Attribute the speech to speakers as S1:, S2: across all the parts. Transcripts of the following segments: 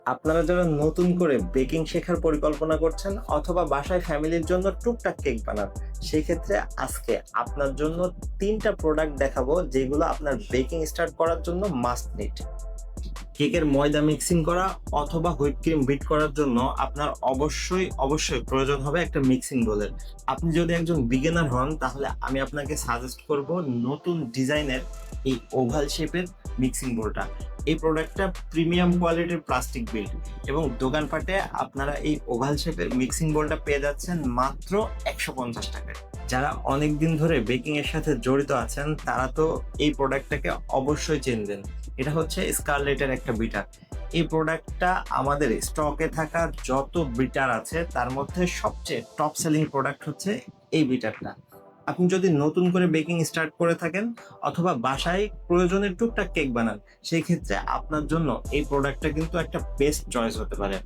S1: আপনারা যারা নতুন করে বেকিং শেখার পরিকল্পনা করছেন অথবা বাসায় ফ্যামিলির জন্য টুকটাক কেক বানান, সেই ক্ষেত্রে আজকে আপনার জন্য ৩টা প্রোডাক্ট দেখাবো যেগুলো আপনার বেকিং স্টার্ট করার জন্য মাস্ট নিড। কেকের ময়দা মিক্সিং করা অথবা হুইপ ক্রিম বিট করার জন্য আপনার অবশ্যই প্রয়োজন হবে একটা মিক্সিং বোলের। আপনি যদি একজন বিগিনার হন তাহলে আমি আপনাকে সাজেস্ট করব নতুন ডিজাইনের এই ওভাল শেপের মিক্সিং বোলটা। এই প্রোডাক্টটা প্রিমিয়াম কোয়ালিটির প্লাস্টিক বিল্ড এবং দোকানপাটে আপনারা এই ওভাল শেপের মিক্সিং বোলটা পেয়ে যাচ্ছেন মাত্র ১৫০ টাকায়। যারা অনেক দিন ধরে বেকিং এর সাথে জড়িত আছেন তারা তো এই প্রোডাক্টটাকে অবশ্যই চিনবেন। এটা হচ্ছে স্কারলেটের একটা বিটার। এই প্রোডাক্টটা আমাদের স্টকে থাকা যত বিটার আছে তার মধ্যে সবচেয়ে টপ সেলিং প্রোডাক্ট হচ্ছে এই বিটারটা। আপনি যদি নতুন করে বেকিং স্টার্ট করে থাকেন অথবা বাসায় প্রয়োজনে টুকটাক কেক বানান, সেই ক্ষেত্রে আপনার জন্য এই প্রোডাক্টটা কিন্তু একটা বেস্ট চয়েস হতে পারে।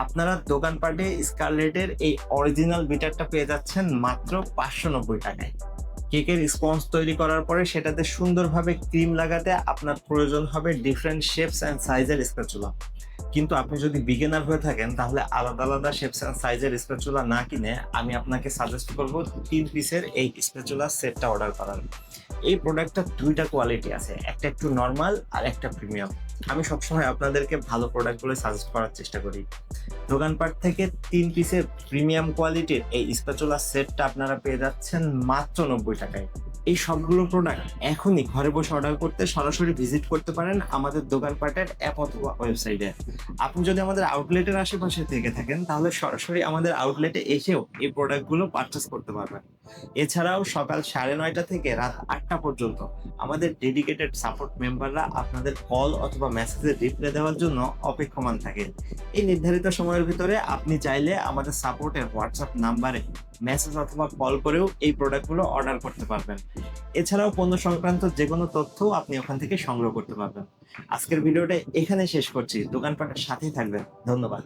S1: আপনারা দোকানপাটে স্কারলেটের এই অরিজিনাল বিটারটা পেয়ে যাচ্ছেন মাত্র ৫৯০ টাকায়। কেকের স্পঞ্জ তৈরি করার পরে সেটাতে সুন্দরভাবে ক্রিম লাগাতে আপনার প্রয়োজন হবে ডিফারেন্ট শেপস অ্যান্ড সাইজের স্প্যাচুলা। কিন্তু আপনি যদি বিগিনার হয়ে থাকেন তাহলে আলাদা শেপস অ্যান্ড সাইজের স্প্যাচুলা না কিনে আমি আপনাকে সাজেস্ট করব ৩ পিসের এই স্প্যাচুলা সেটটা অর্ডার করার। এই প্রোডাক্টটা ২টা কোয়ালিটি আছে, একটা একটু নরমাল আর একটা প্রিমিয়াম। আমি সবসময় আপনাদেরকে ভালো প্রোডাক্টগুলো সাজেস্ট করার চেষ্টা করি। দোকানপাট থেকে ৩ পিসের প্রিমিয়াম কোয়ালিটির এই স্প্যাচুলা সেটটা আপনারা পেয়ে যাচ্ছেন মাত্র ৯০ টাকায়। এই সবগুলো প্রোডাক্ট এখনই ঘরে বসে অর্ডার করতে সরাসরি ভিজিট করতে পারেন আমাদের দোকানপাটের অ্যাপ অথবা ওয়েবসাইটে। আপনি যদি আমাদের আউটলেটের আশেপাশে থেকে থাকেন তাহলে সরাসরি আমাদের আউটলেটে এসেও এই প্রোডাক্টগুলো পারচেস করতে পারবেন। এছাড়াও সকাল ৯:৩০ থেকে রাত ৮টা পর্যন্ত আমাদের ডেডিকেটেড সাপোর্ট মেম্বাররা আপনাদের কল অথবা মেসেজের রিপ্লাই দেওয়ার জন্য অপেক্ষমান থাকে। এই নির্ধারিত সময়ের ভিতরে আপনি চাইলে আমাদের সাপোর্টের হোয়াটসঅ্যাপ নাম্বারে মেসেজ অথবা কল করেও এই প্রোডাক্টগুলো অর্ডার করতে পারবেন। এছাড়াও পণ্য সংক্রান্ত যে কোনো তথ্য আপনি ওখান থেকে সংগ্রহ করতে পারবেন। আজকের ভিডিওটা এখানে শেষ করছি। দোকানপাটের সাথেই থাকবেন। ধন্যবাদ।